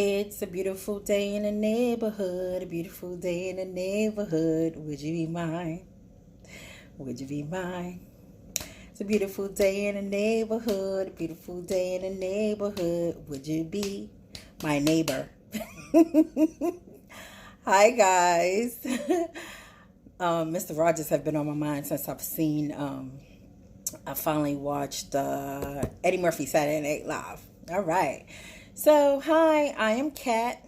It's a beautiful day in the neighborhood, a beautiful day in the neighborhood. Would you be mine? Would you be mine? It's a beautiful day in the neighborhood, a beautiful day in the neighborhood. Would you be my neighbor? Hi, guys. Mr. Rogers have been on my mind since I finally watched Eddie Murphy Saturday Night Live. All right. So, hi, I am Kat,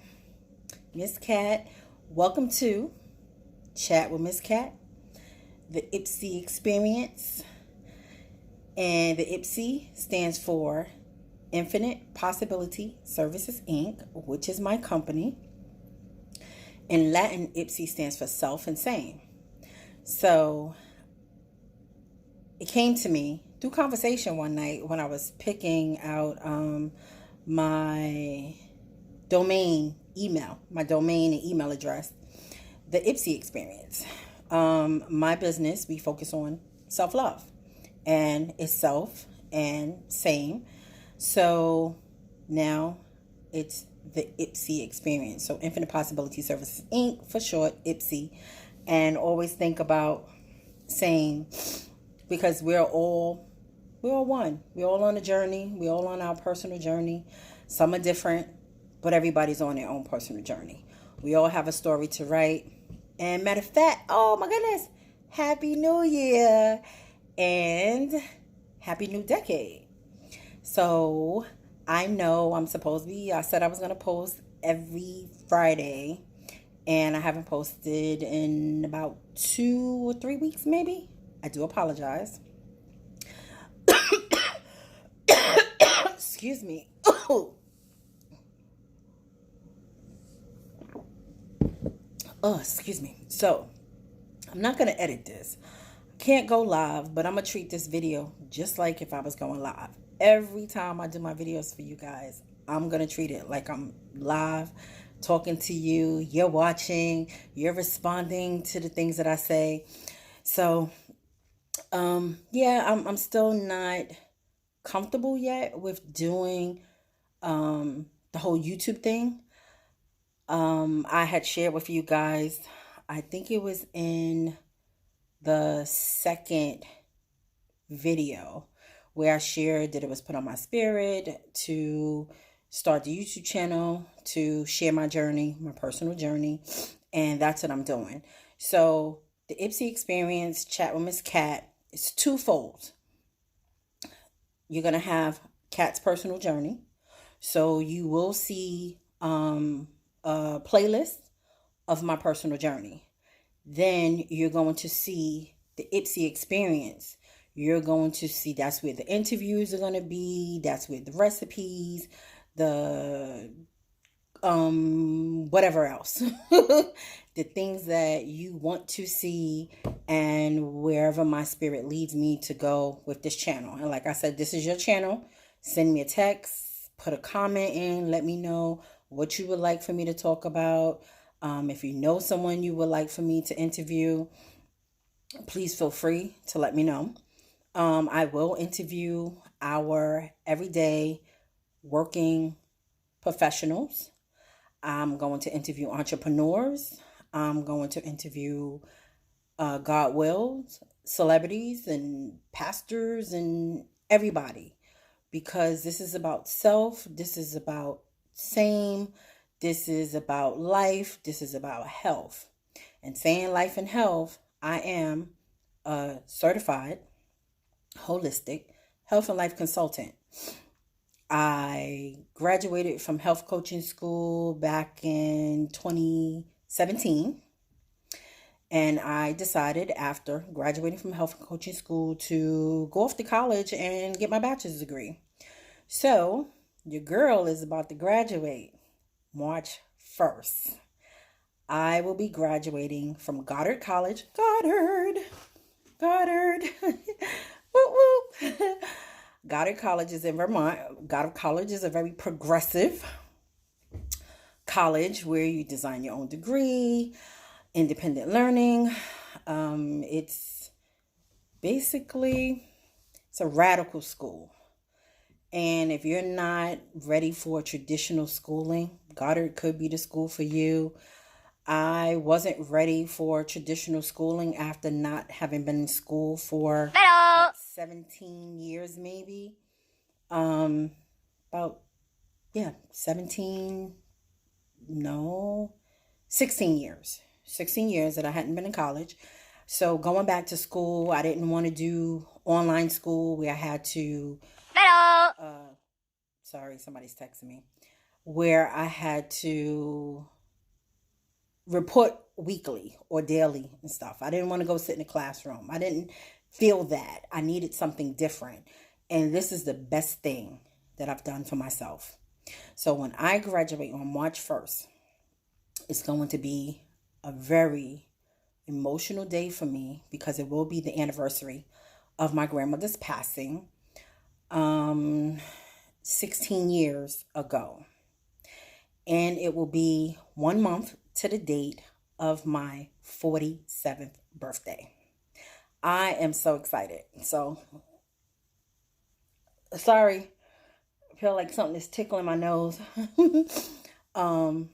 Miss Kat. Welcome to Chat with Miss Kat, the IPSY experience. And the IPSY stands for Infinite Possibility Services Inc., which is my company. In Latin, IPSY stands for self and same. So, it came to me through conversation one night when I was picking out my domain and email address, the IPSY experience. My business, we focus on self-love, and it's self and same. So now it's the IPSY experience. So Infinite Possibility Services Inc. for short, IPSY. And always think about same, because we're all one. We're all on a journey. We're all on our personal journey. Some are different, but everybody's on their own personal journey. We all have a story to write. And matter of fact, oh my goodness, Happy New Year and Happy New Decade. So I know I said I was going to post every Friday, and I haven't posted in about 2 or 3 weeks maybe. I do apologize. Excuse me. Oh, excuse me. So, I'm not going to edit this. I can't go live, but I'm going to treat this video just like if I was going live. Every time I do my videos for you guys, I'm going to treat it like I'm live, talking to you. You're watching. You're responding to the things that I say. So, I'm still not comfortable yet with doing the whole YouTube thing. I had shared with you guys, I think it was in the second video, where I shared that it was put on my spirit to start the YouTube channel, to share my journey, my personal journey, and that's what I'm doing. So the IPSY experience, Chat with Miss Kat, it's twofold. You're going to have Kat's personal journey. So you will see a playlist of my personal journey. Then you're going to see the IPSY experience. You're going to see, that's where the interviews are going to be. That's where the recipes, the whatever else. The things that you want to see, and wherever my spirit leads me to go with this channel. And like I said, this is your channel. Send me a text, put a comment in, let me know what you would like for me to talk about. If you know someone you would like for me to interview, please feel free to let me know. I will interview our everyday working professionals. I'm going to interview entrepreneurs. I'm going to interview, God wills, celebrities and pastors and everybody. Because this is about self. This is about same. This is about life. This is about health. And saying life and health, I am a certified holistic health and life consultant. I graduated from health coaching school back in 2017. And I decided after graduating from health coaching school to go off to college and get my bachelor's degree. So your girl is about to graduate March 1st. I will be graduating from Goddard College. Goddard. Whoop, whoop. Goddard College is in Vermont. Goddard College is a very progressive college where you design your own degree, independent learning. It's a radical school. And if you're not ready for traditional schooling, Goddard could be the school for you. I wasn't ready for traditional schooling after not having been in school for like 17 years, maybe. About, yeah, 17, no, 16 years. 16 years that I hadn't been in college. So going back to school, I didn't want to do online school where I had to, sorry, somebody's texting me, where I had to report weekly or daily and stuff. I didn't want to go sit in a classroom. I didn't feel that. I needed something different. And this is the best thing that I've done for myself. So when I graduate on March 1st, it's going to be a very emotional day for me because it will be the anniversary of my grandmother's passing 16 years ago. And it will be 1 month to the date of my 47th birthday. I am so excited. So, sorry, I feel like something is tickling my nose. So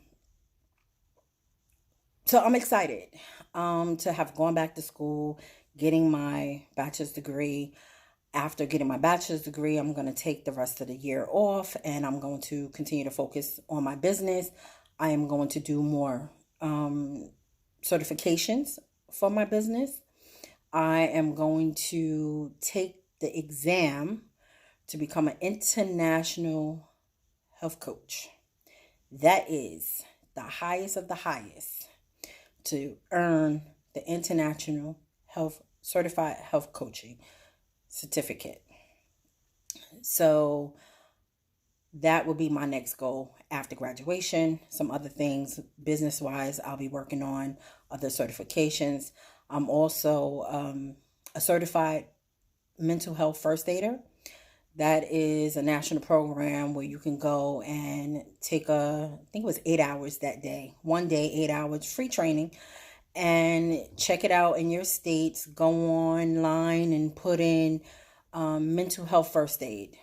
I'm excited to have gone back to school, getting my bachelor's degree. After getting my bachelor's degree, I'm going to take the rest of the year off and I'm going to continue to focus on my business. I am going to do more certifications for my business. I am going to take the exam to become an international health coach. That is the highest of the highest, to earn the international health certified health coaching certificate. So that will be my next goal after graduation. Some other things business wise I'll be working on, other certifications. I'm also a certified mental health first aider. That is a national program where you can go and take I think it was 8 hours that day. One day, 8 hours, free training. And check it out in your states. Go online and put in mental health first aid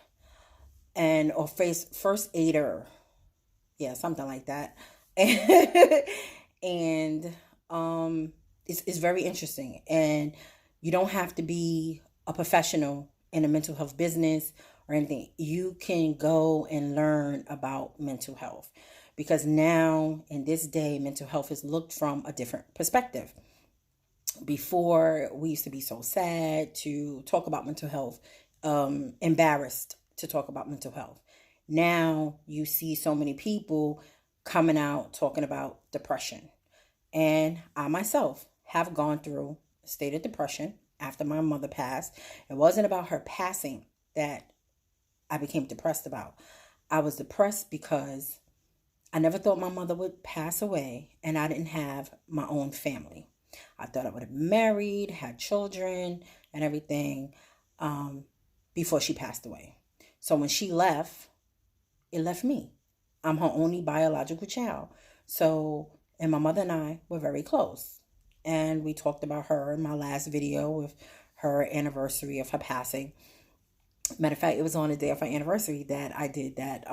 or first aider. Yeah, something like that. And it's very interesting. And you don't have to be a professional in a mental health business or anything. You can go and learn about mental health because now in this day, mental health is looked from a different perspective. Before, we used to be so sad to talk about mental health, embarrassed to talk about mental health. Now you see so many people coming out talking about depression. And I myself have gone through a state of depression after my mother passed. It wasn't about her passing that I became depressed about. I was depressed because I never thought my mother would pass away and I didn't have my own family. I thought I would have married, had children and everything before she passed away. So when she left, it left me. I'm her only biological child. So, and my mother and I were very close. And we talked about her in my last video with her anniversary of her passing. Matter of fact, it was on the day of her anniversary that I did that,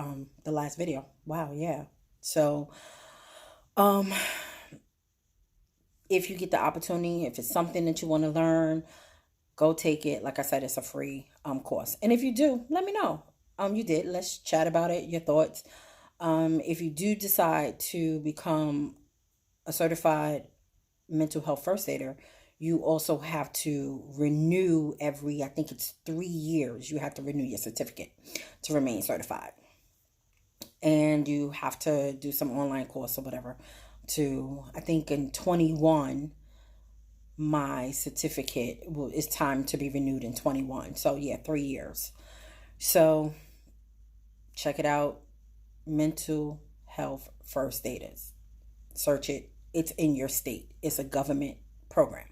the last video. Wow, yeah. So, if you get the opportunity, if it's something that you want to learn, go take it. Like I said, it's a free course. And if you do, let me know. You did. Let's chat about it, your thoughts. If you do decide to become a certified mental health first aider, you also have to renew every, I think it's 3 years. You have to renew your certificate to remain certified. And you have to do some online course or whatever I think in 21, my certificate is time to be renewed in 21. So yeah, 3 years. So check it out. Mental health first aiders. Search it. It's in your state. It's a government program.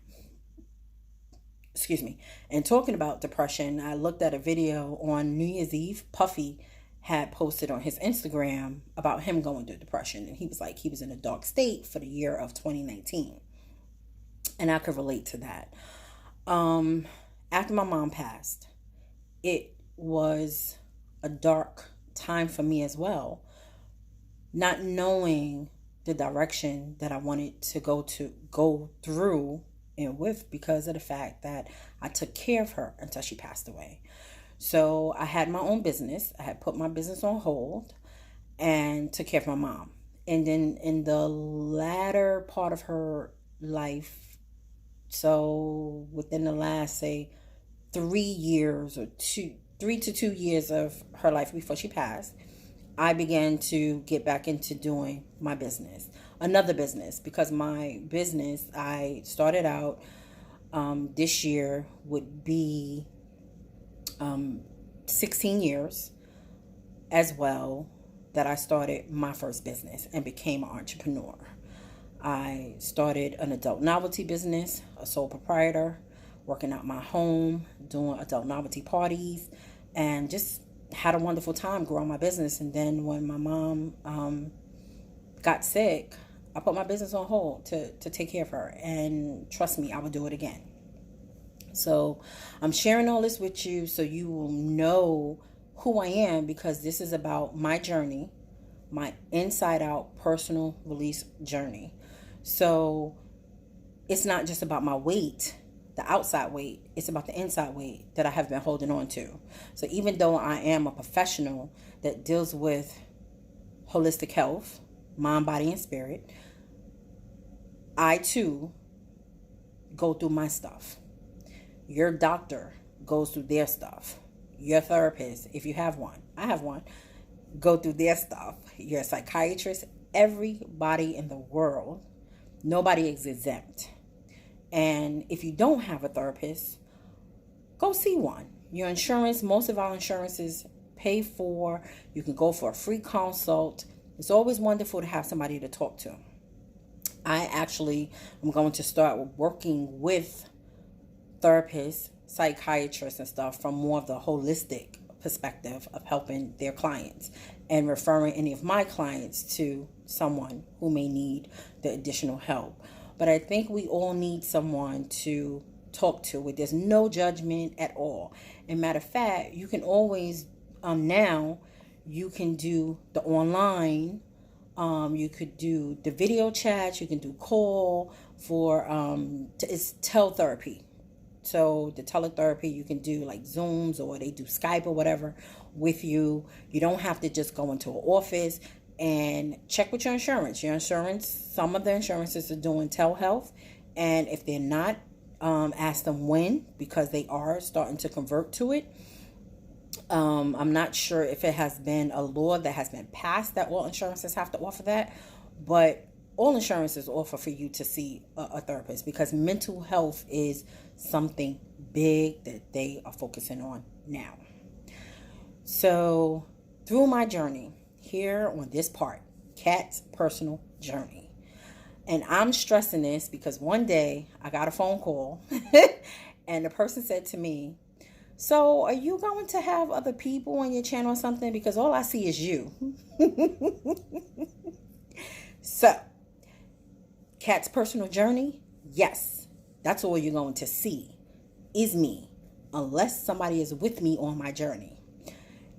Excuse me. And talking about depression, I looked at a video on New Year's Eve. Puffy had posted on his Instagram about him going through depression. And he was like, he was in a dark state for the year of 2019. And I could relate to that. After my mom passed, it was a dark time for me as well. not knowing the direction that I wanted to go through and with, because of the fact that I took care of her until she passed away. So I had my own business. I had put my business on hold and took care of my mom. And then in the latter part of her life, so within the last, say, 3 years or 3 to 2 years of her life before she passed, I began to get back into doing my business, another business, because my business I started out this year would be 16 years as well that I started my first business and became an entrepreneur. I started an adult novelty business, a sole proprietor, working out my home, doing adult novelty parties, and just had a wonderful time growing my business. And then when my mom got sick, I put my business on hold to take care of her. And trust me, I would do it again. So I'm sharing all this with you so you will know who I am, because this is about my journey, my inside out personal release journey. So it's not just about my weight, the outside weight, it's about the inside weight that I have been holding on to. So even though I am a professional that deals with holistic health, mind, body, and spirit, I too go through my stuff. Your doctor goes through their stuff. Your therapist, if you have one, I have one, go through their stuff. Your psychiatrist, everybody in the world, nobody is exempt. And if you don't have a therapist, go see one. Your insurance, most of our insurances pay for. You can go for a free consult. It's always wonderful to have somebody to talk to. I actually am going to start working with therapists, psychiatrists, and stuff from more of the holistic perspective of helping their clients and referring any of my clients to someone who may need the additional help. But I think we all need someone to talk to where there's no judgment at all. And matter of fact, you can always now you can do the online, you could do the video chats, you can do call for it's teletherapy. So the teletherapy, you can do like Zooms, or they do Skype or whatever with you. You don't have to just go into an office. And check with your insurance. Your insurance, some of the insurances are doing telehealth. And if they're not, ask them when, because they are starting to convert to it. I'm not sure if it has been a law that has been passed that all insurances have to offer that. But all insurances offer for you to see a therapist, because mental health is something big that they are focusing on now. So through my journey, here on this part, Kat's personal journey. And I'm stressing this because one day I got a phone call and the person said to me, so are you going to have other people on your channel or something? Because all I see is you. So, Kat's personal journey, yes, that's all you're going to see is me, unless somebody is with me on my journey.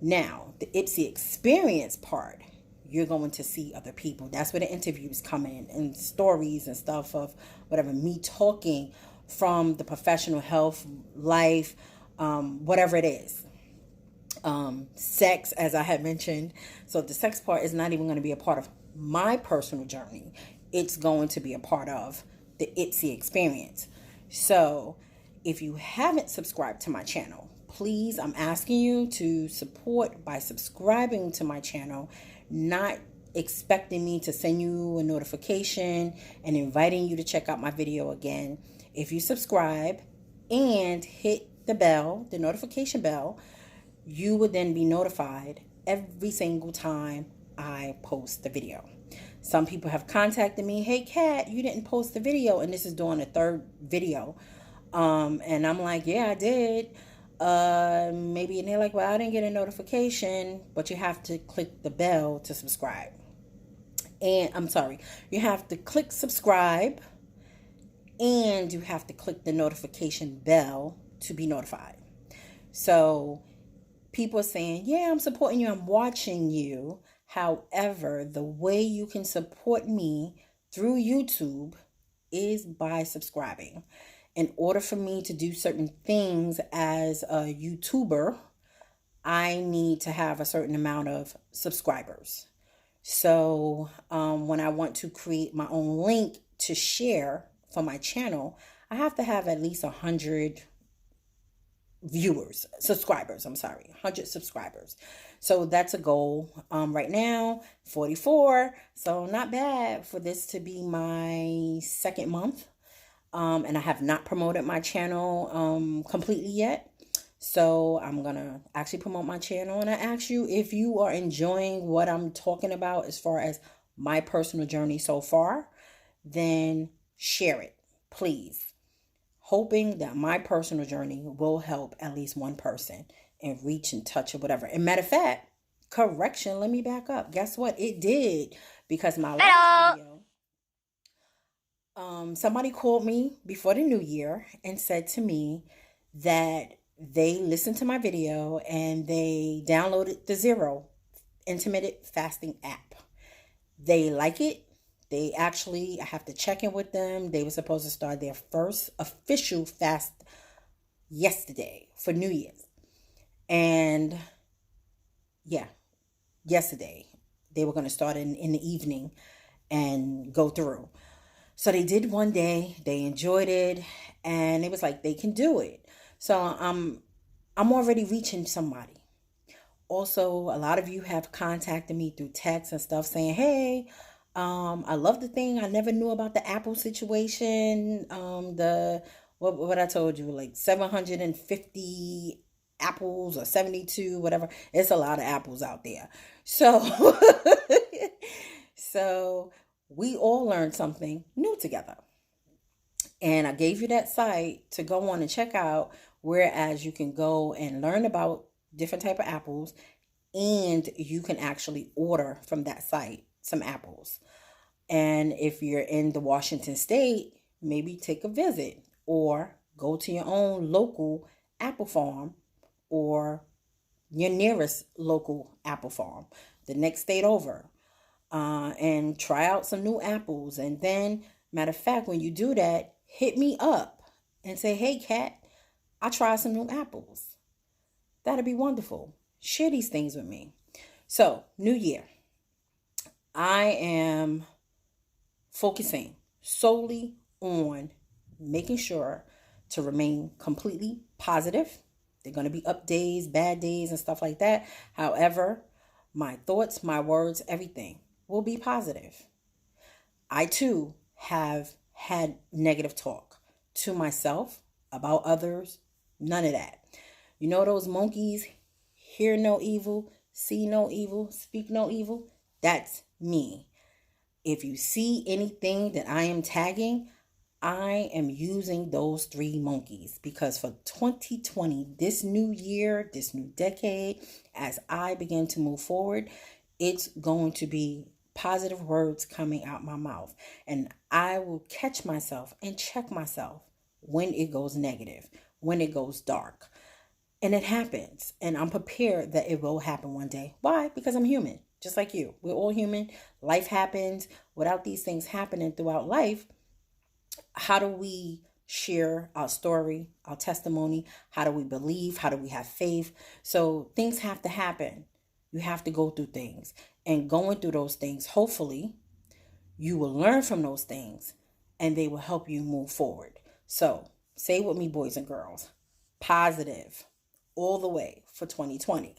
Now, the Ipsy experience part, you're going to see other people. That's where the interviews come in and stories and stuff of whatever, me talking from the professional health, life, whatever it is. Sex, as I had mentioned. So the sex part is not even going to be a part of my personal journey. It's going to be a part of the Ipsy experience. So if you haven't subscribed to my channel, please, I'm asking you to support by subscribing to my channel, not expecting me to send you a notification and inviting you to check out my video again. If you subscribe and hit the bell, the notification bell, you would then be notified every single time I post the video. Some people have contacted me, hey Kat, you didn't post the video, and this is doing a third video. And I'm like, yeah, I did. Maybe, and they're like, well, I didn't get a notification, but you have to click the bell to subscribe. And I'm sorry, you have to click subscribe and you have to click the notification bell to be notified. So people are saying, yeah, I'm supporting you, I'm watching you. However, the way you can support me through YouTube is by subscribing. In order for me to do certain things as a YouTuber, I need to have a certain amount of subscribers. So when I want to create my own link to share for my channel, I have to have at least 100 subscribers, 100 subscribers. So that's a goal. Right now, 44. So not bad for this to be my second month. And I have not promoted my channel completely yet. So I'm going to actually promote my channel, and I ask you if you are enjoying what I'm talking about as far as my personal journey so far, then share it, please. Hoping that my personal journey will help at least one person and reach and touch or whatever. And matter of fact, correction, let me back up. Guess what? It did, because my last video, somebody called me before the new year and said to me that they listened to my video and they downloaded the Zero intermittent fasting app. They like it. They actually, I have to check in with them. They were supposed to start their first official fast yesterday for New Year's. And yeah, yesterday they were going to start in the evening and go through. So they did one day, they enjoyed it, and it was like they can do it. So I'm already reaching somebody. Also, a lot of you have contacted me through text and stuff saying, hey, I love the thing. I never knew about the Apple situation. What I told you, like 750 apples or 72, whatever. It's a lot of apples out there. So, so we all learned something new together. And I gave you that site to go on and check out, whereas you can go and learn about different type of apples, and you can actually order from that site some apples. And if you're in the Washington state, maybe take a visit or go to your own local apple farm or your nearest local apple farm, the next state over, and try out some new apples. And then, matter of fact, when you do that, hit me up and say, hey, Kat, I tried some new apples. That'd be wonderful. Share these things with me. So, New Year, I am focusing solely on making sure to remain completely positive. They're going to be up days, bad days, and stuff like that. However, my thoughts, my words, everything will be positive. I too have had negative talk to myself, about others, none of that. You know those monkeys, hear no evil, see no evil, speak no evil? That's me. If you see anything that I am tagging, I am using those 3 monkeys, because for 2020, this new year, this new decade, as I begin to move forward, it's going to be positive words coming out my mouth. And I will catch myself and check myself when it goes negative, when it goes dark. And it happens. And I'm prepared that it will happen one day. Why? Because I'm human, just like you. We're all human. Life happens. Without these things happening throughout life, how do we share our story, our testimony? How do we believe? How do we have faith? So things have to happen. You have to go through things. And going through those things, hopefully, you will learn from those things and they will help you move forward. So say with me, boys and girls, positive all the way for 2020.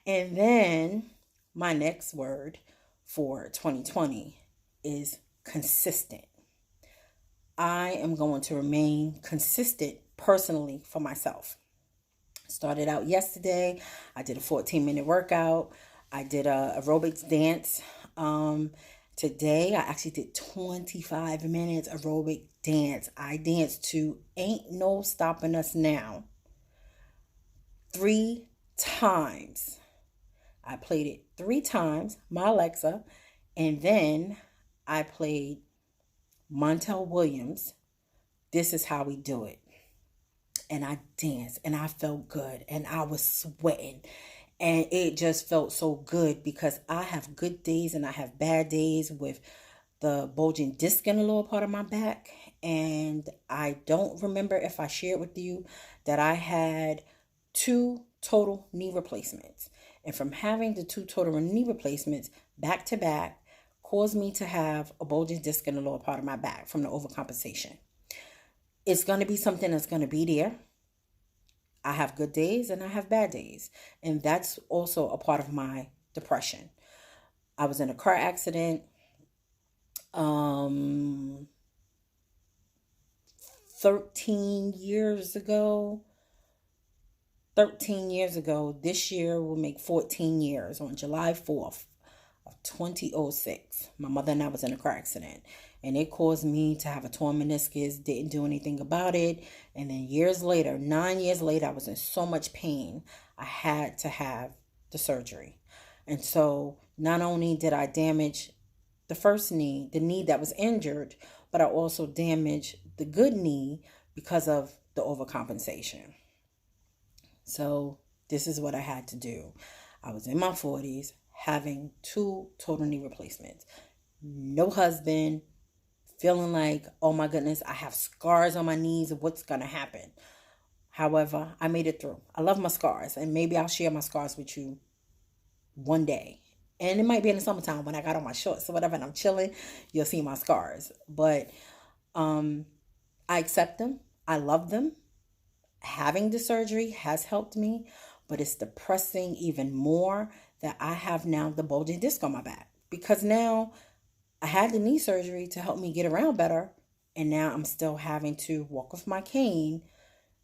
And then my next word for 2020 is consistent. I am going to remain consistent personally for myself. Started out yesterday. I did a 14-minute workout. I did a aerobics dance. Today, I actually did 25 minutes aerobic dance. I danced to Ain't No Stopping Us Now 3 times. I played it 3 times, my Alexa, and then I played Montel Williams, This Is How We Do It. And I danced and I felt good and I was sweating And it just felt so good because I have good days and I have bad days with the bulging disc in the lower part of my back. And I don't remember if I shared with you that I had 2 total knee replacements. And from having the 2 total knee replacements back to back caused me to have a bulging disc in the lower part of my back from the overcompensation. It's going to be something that's going to be there. I have good days and I have bad days. And that's also a part of my depression. I was in a car accident 13 years ago. 13 years ago. This year will make 14 years on July 4th of 2006. My mother and I was in a car accident. And it caused me to have a torn meniscus, didn't do anything about it. And then years later, 9 years later, I was in so much pain, I had to have the surgery. And so not only did I damage the first knee, the knee that was injured, but I also damaged the good knee because of the overcompensation. So this is what I had to do. I was in my 40s having 2 total knee replacements. No husband, feeling like, oh my goodness, I have scars on my knees. What's going to happen? However, I made it through. I love my scars, and maybe I'll share my scars with you one day. And it might be in the summertime when I got on my shorts or whatever and I'm chilling, you'll see my scars. But I accept them. I love them. Having the surgery has helped me, but it's depressing even more that I have now the bulging disc on my back, because now I had the knee surgery to help me get around better, and now I'm still having to walk with my cane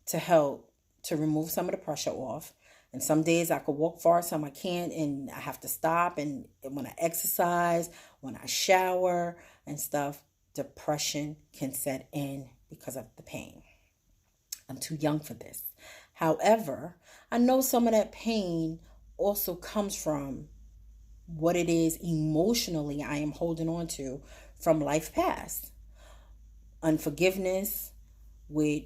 to help to remove some of the pressure off. And some days I could walk far, some I can't, and I have to stop. And when I exercise, when I shower and stuff, depression can set in because of the pain. I'm too young for this. However, I know some of that pain also comes from what it is emotionally I am holding on to from life past. Unforgiveness with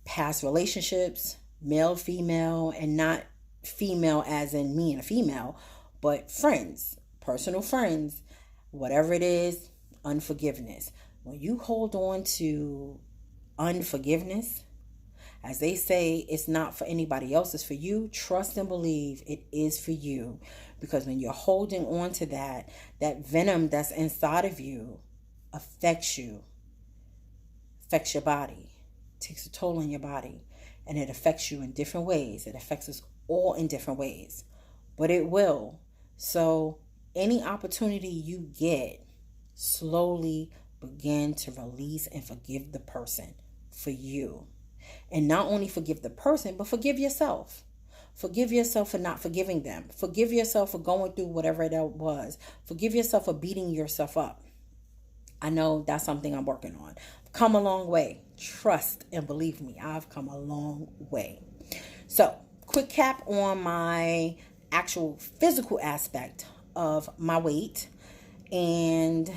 past relationships, male, female, and not female as in me and a female, but friends, personal friends, whatever it is, unforgiveness. When you hold on to unforgiveness, as they say, it's not for anybody else, it's for you. Trust and believe it is for you. Because when you're holding on to that venom that's inside of you affects you, affects your body, takes a toll on your body, and it affects you in different ways. It affects us all in different ways, but it will. So any opportunity you get, slowly begin to release and forgive the person for you. And not only forgive the person, but forgive yourself. Forgive yourself for not forgiving them. Forgive yourself for going through whatever that was. Forgive yourself for beating yourself up. I know that's something I'm working on. Come a long way. Trust and believe me, I've come a long way. So, quick cap on my actual physical aspect of my weight. And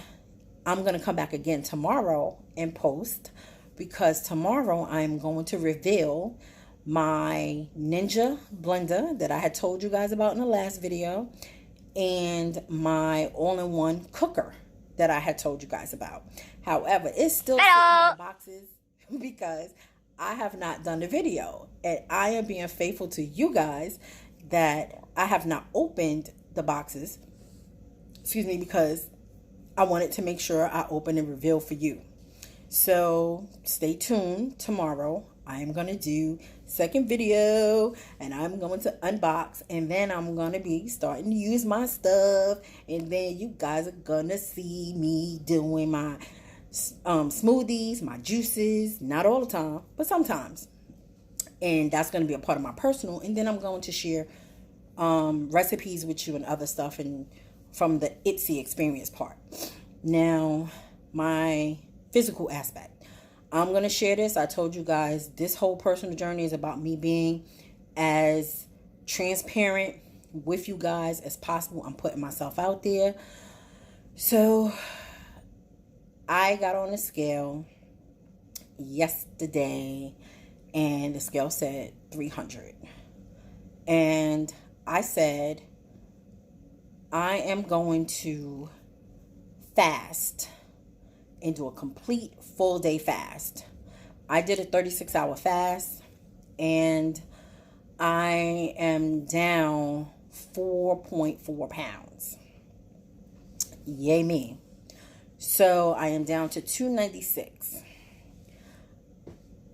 I'm going to come back again tomorrow and post, because tomorrow I'm going to reveal my Ninja blender that I had told you guys about in the last video, and my all-in-one cooker that I had told you guys about. However, it's still sitting in the boxes because I have not done the video, and I am being faithful to you guys that I have not opened the boxes, because I wanted to make sure I open and reveal for you. So stay tuned. Tomorrow I am going to do second video, and I'm going to unbox, and then I'm going to be starting to use my stuff, and then you guys are going to see me doing my smoothies, my juices, not all the time, but sometimes. And that's going to be a part of my personal, and then I'm going to share recipes with you and other stuff, and from the Etsy experience part. Now, my physical aspect, I'm going to share this. I told you guys this whole personal journey is about me being as transparent with you guys as possible. I'm putting myself out there. So I got on the scale yesterday, and the scale said 300. And I said, I am going to fast and do a complete full day fast. I did a 36-hour fast, and I am down 4.4 pounds. Yay me. So I am down to 296.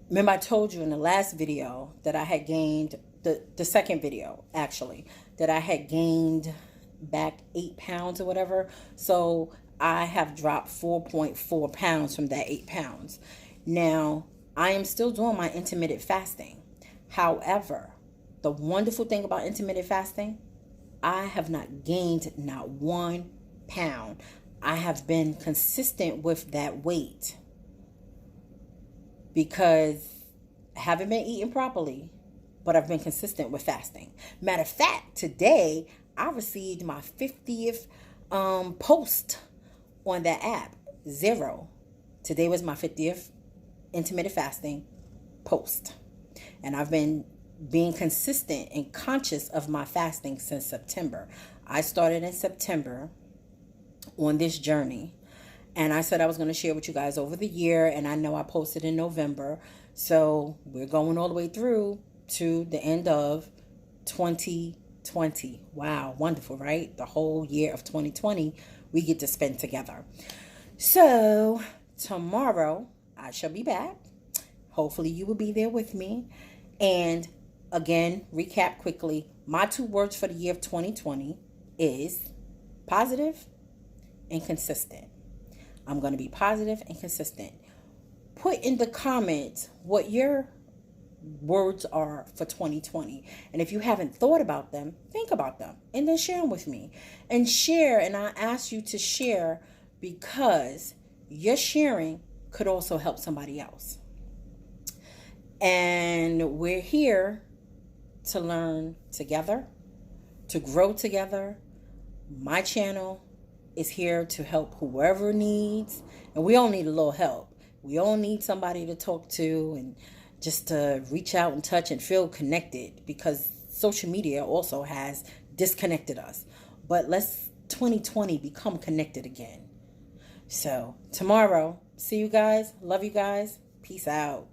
Remember, I told you in the last video that I had gained, the second video actually, that I had gained back 8 pounds or whatever. So I have dropped 4.4 pounds from that 8 pounds. Now, I am still doing my intermittent fasting. However, the wonderful thing about intermittent fasting, I have not gained not 1 pound. I have been consistent with that weight because I haven't been eating properly, but I've been consistent with fasting. Matter of fact, today I received my 50th post on that app, 0. Today was my 50th intermittent fasting post. And I've been being consistent and conscious of my fasting since September. I started in September on this journey, and I said I was going to share with you guys over the year, and I know I posted in November. So we're going all the way through to the end of 2020. Wow, wonderful, right? The whole year of 2020 we get to spend together. So tomorrow I shall be back. Hopefully you will be there with me. And again, recap quickly. My 2 words for the year of 2020 is positive and consistent. I'm going to be positive and consistent. Put in the comments what your words are for 2020. And if you haven't thought about them, think about them and then share them with me. And share, and I ask you to share because your sharing could also help somebody else. And we're here to learn together, to grow together. My channel is here to help whoever needs, and we all need a little help. We all need somebody to talk to and just to reach out and touch and feel connected, because social media also has disconnected us. But let's 2020 become connected again. So tomorrow, see you guys. Love you guys. Peace out.